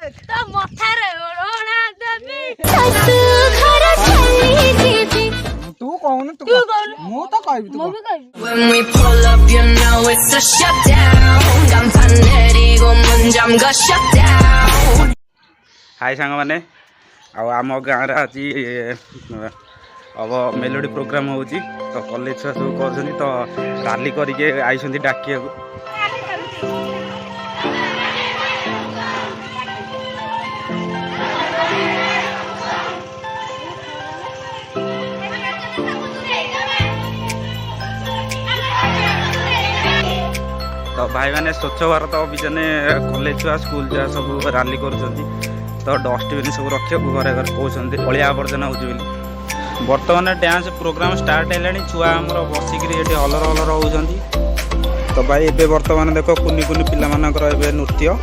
तो मथारे ओढ़ा देबी तू कौन तू मु तो कहबी तू When we pull up, you know it's a shutdown. 간판 내리고 문 잠가 shutdown. हाय सांग मैंने आम गाँव आज अब मेलोडी प्रोग्राम हो तो कॉलेज छुआ सब कर तो राली करके आई डाकिया तो भाई मैंने स्वच्छ भारत अभियान कॉलेज छुआ स्कूल छुआ सब राली कर तो डस्टबिन सब रखा घरे घर कहते अलिया आवर्जना हो बर्तमान डांस प्रोग्राम स्टार्ट है छुआ आमर बसिक हलर हलर होती तो भाई एबे बर्तमान देख कुनि कुनि पिला मानकर एबे नृत्य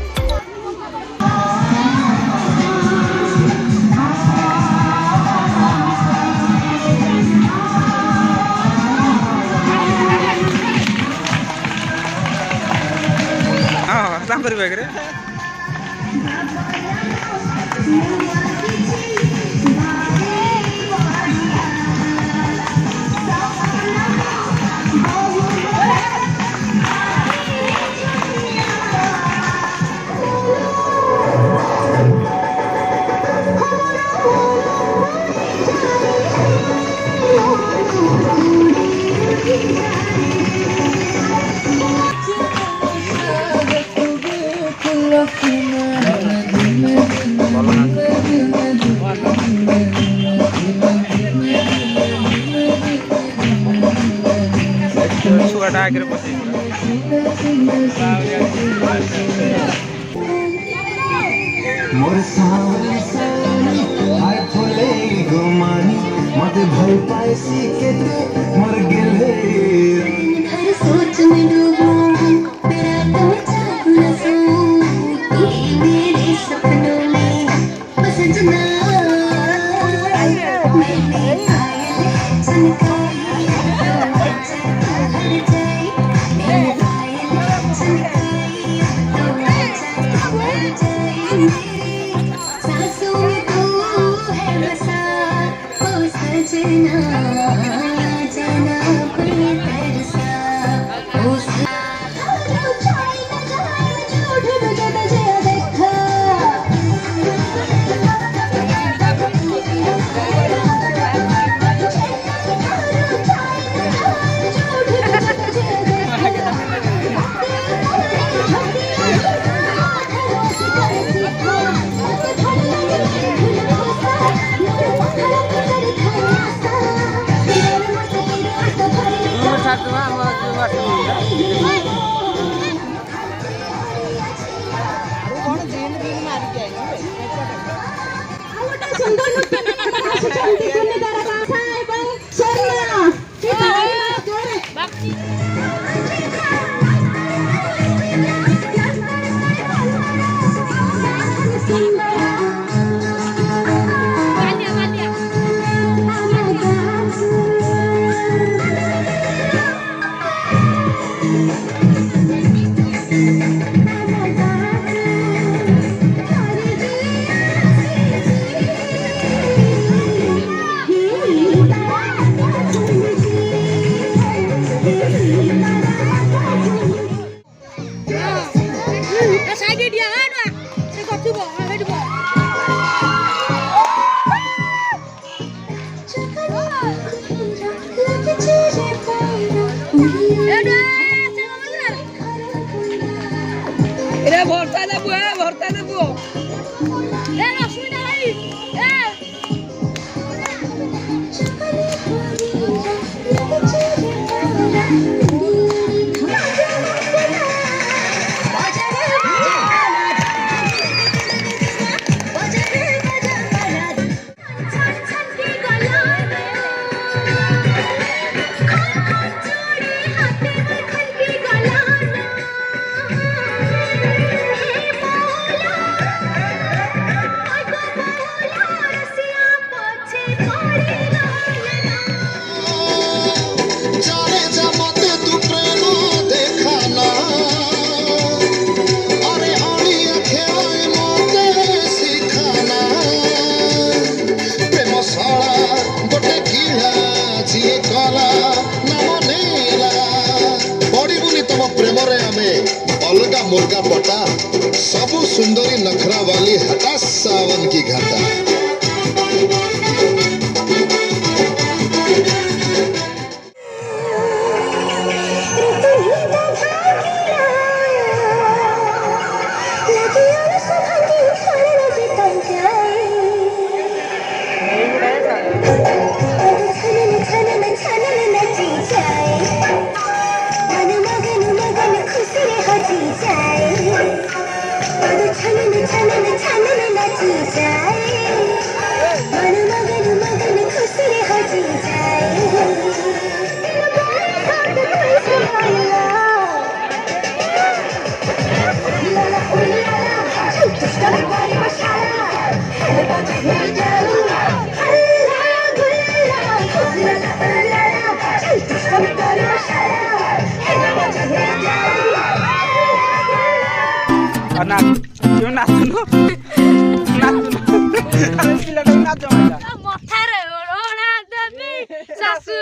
हाँ कर छुआटा आगे बस मोर सावरी सानी हाय फुले गुमानी मत भय पाइसी के तू मर गेले हर सोच में डूबा तेरा तो चाहना सो मेरे सपनों में बस जना मैंने आए चनकाई हर जाए मैंने आए चनकाई सांसों में तू है बसा ओ सजना जाना कोई तरसा ओ मुर्गा पटा सबु सुंदरी नखरा वाली हटा सावन की घाटा क्यों नाचुनु नाचुनु अरे पिलाटा नाच मथारे ओढणा देबी शाशु